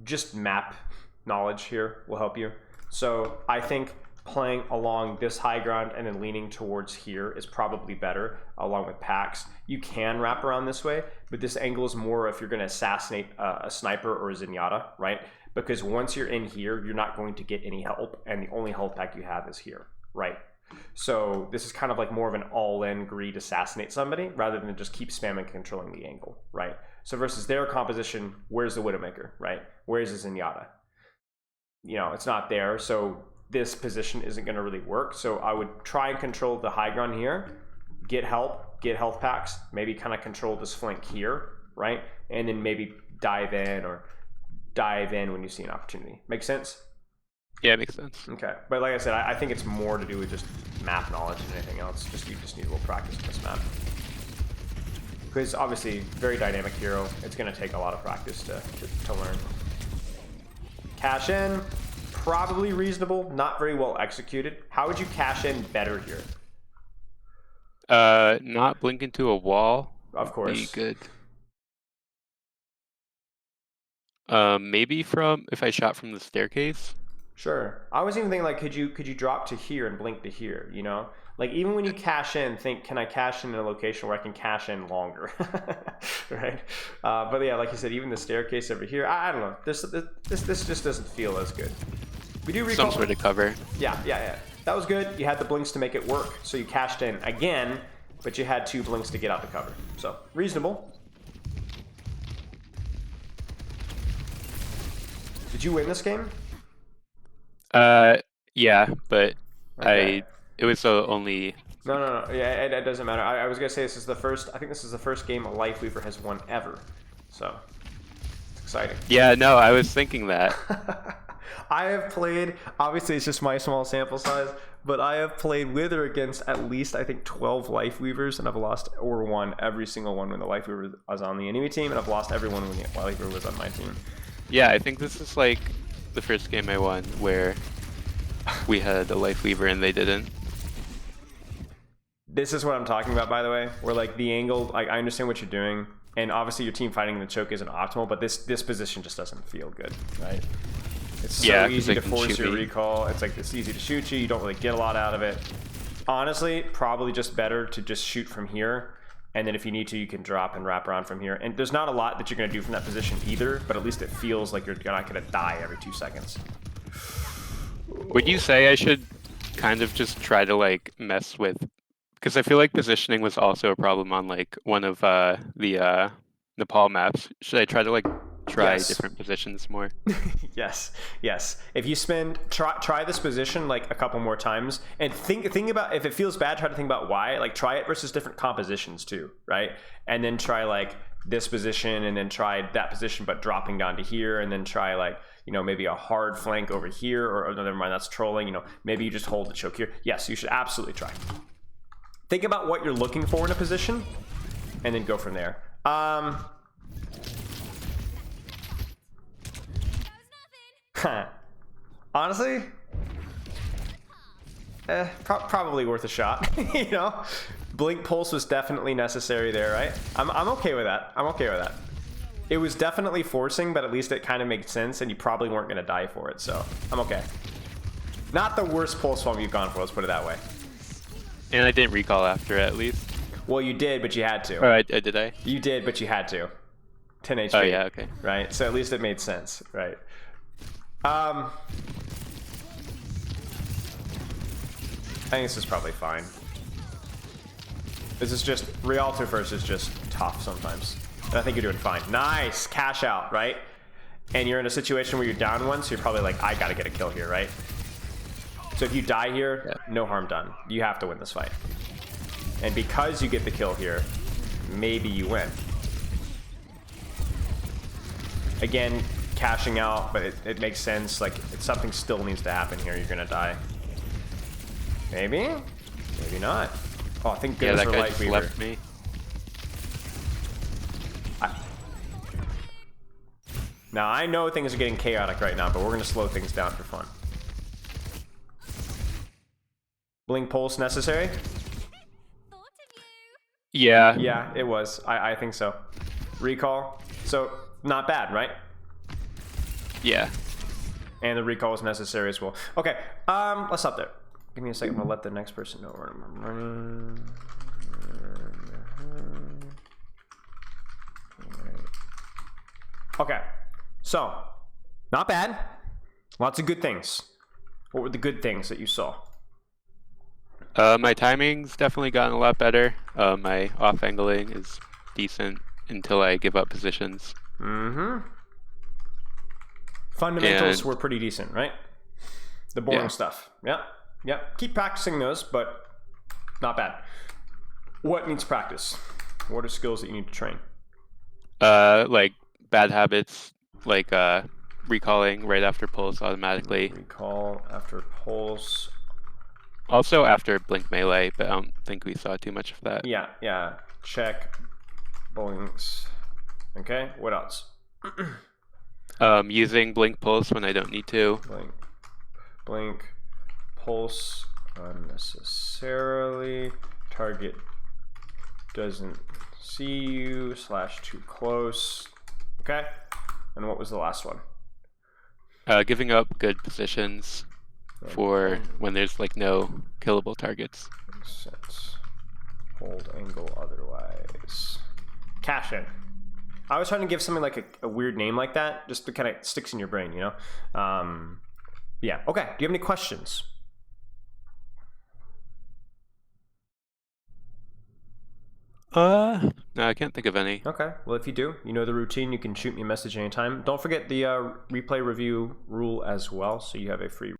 just map knowledge here will help you. So I think playing along this high ground and then leaning towards here is probably better, along with packs. You can wrap around this way, but this angle is more if you're going to assassinate a sniper or a zenyatta, right? Because once you're in here, you're not going to get any help, and the only health pack you have is here, right? So this is kind of like more of an all-in greed assassinate somebody rather than just keep spamming controlling the angle, right? So versus their composition, where's the Widowmaker, right? Where's the Zenyatta? You know, it's not there, so this position isn't going to really work. So I would try and control the high ground here, get help, get health packs, maybe kind of control this flank here, right? And then maybe dive in when you see an opportunity. Make sense? Yeah, it makes sense. Okay, but like I said, I think it's more to do with just map knowledge than anything else. You just need a little practice on this map. Because obviously, very dynamic hero. It's going to take a lot of practice to learn. Cash in, probably reasonable, not very well executed. How would you cash in better here? Not blink into a wall. Of course. Be good. Maybe if I shot from the staircase. Sure. I was even thinking like, could you drop to here and blink to here? You know, like even when you cash in, think, can I cash in a location where I can cash in longer, right? But yeah, like you said, even the staircase over here, I don't know. This just doesn't feel as good. We do recall Some sort of cover. Yeah. That was good. You had the blinks to make it work, so you cashed in again, but you had 2 blinks to get out the cover. So reasonable. Did you win this game? Yeah, but Okay. it was the only. No. Yeah, it doesn't matter. I was gonna say this is the first. I think this is the first game a Lifeweaver has won ever. So it's exciting. Yeah, no, I was thinking that. I have played. Obviously, it's just my small sample size, but I have played with or against at least I think 12 Lifeweavers, and I've lost or won every single one when the Lifeweaver was on the enemy team, and I've lost every one when the Lifeweaver was on my team. Yeah, I think this is like the first game I won where we had a Lifeweaver and they didn't. This is what I'm talking about, by the way. Where like the angle, like I understand what you're doing, and obviously your team fighting the choke isn't optimal, but this position just doesn't feel good, right? It's so Yeah, 'cause easy they to can force shoot your me. recall. It's like it's easy to shoot you. You don't really get a lot out of it. Honestly, probably just better to just shoot from here, and then if you need to, you can drop and wrap around from here. And there's not a lot that you're going to do from that position either, but at least it feels like you're not going to die every 2 seconds. Would you say I should kind of just try to like mess with, because I feel like positioning was also a problem on like one of the Nepal maps. Should I try to like try Yes. different positions more? Yes. If you try this position like a couple more times, and think about if it feels bad, try to think about why. Like try it versus different compositions too, right? And then try like this position, and then try that position, but dropping down to here, and then try like maybe a hard flank over here, or no, never mind, that's trolling. Maybe you just hold the choke here. Yes, you should absolutely try. Think about what you're looking for in a position, and then go from there. Honestly, probably worth a shot. Blink pulse was definitely necessary there, right? I'm okay with that. It was definitely forcing, but at least it kind of made sense, and you probably weren't going to die for it, so I'm okay. Not the worst pulse bomb you've gone for, let's put it that way. And I didn't recall after it, at least. Well, you did, but you had to. Oh, did I? You did, but you had to. 10 HP. Oh yeah, okay. Right? So at least it made sense, right? I think this is probably fine. This is just, Rialto first is just tough sometimes. And I think you're doing fine. Nice! Cash out, right? And you're in a situation where you're down one, so you're probably like, I gotta get a kill here, right? So if you die here, no harm done. You have to win this fight. And because you get the kill here, maybe you win. Again, cashing out, but it makes sense. Like, something still needs to happen here. You're gonna die. Maybe? Maybe not. Oh, thank Yeah, goodness that for guy just Lifeweaver. left me. Now, I know things are getting chaotic right now, but we're gonna slow things down for fun. Blink pulse necessary? Yeah. Yeah, it was. I think so. Recall. So, not bad, right? Yeah. And the recall is necessary as well. Okay, let's stop there. Give me a second, I'm gonna let the next person know where I'm running. Okay, so, not bad. Lots of good things. What were the good things that you saw? My timing's definitely gotten a lot better. My off angling is decent until I give up positions. Mm-hmm. Fundamentals And- were pretty decent, right? The boring Yeah. stuff. Yep. Keep practicing those, but not bad. What needs practice? What are skills that you need to train? Like bad habits, like recalling right after pulse automatically. Recall after pulse. Also after blink melee, but I don't think we saw too much of that. Yeah. Check. Blinks. Okay, what else? Using blink pulse when I don't need to. Blink. Pulse unnecessarily. Target doesn't see you / too close. Okay. And what was the last one? Giving up good positions for when there's like no killable targets. Makes sense. Hold angle otherwise. Cash in. I was trying to give something like a weird name like that, just to kind of sticks in your brain, you know? Yeah, okay. Do you have any questions? No, I can't think of any. Okay, well, if you do, you know the routine. You can shoot me a message anytime. Don't forget the replay review rule as well, so you have a free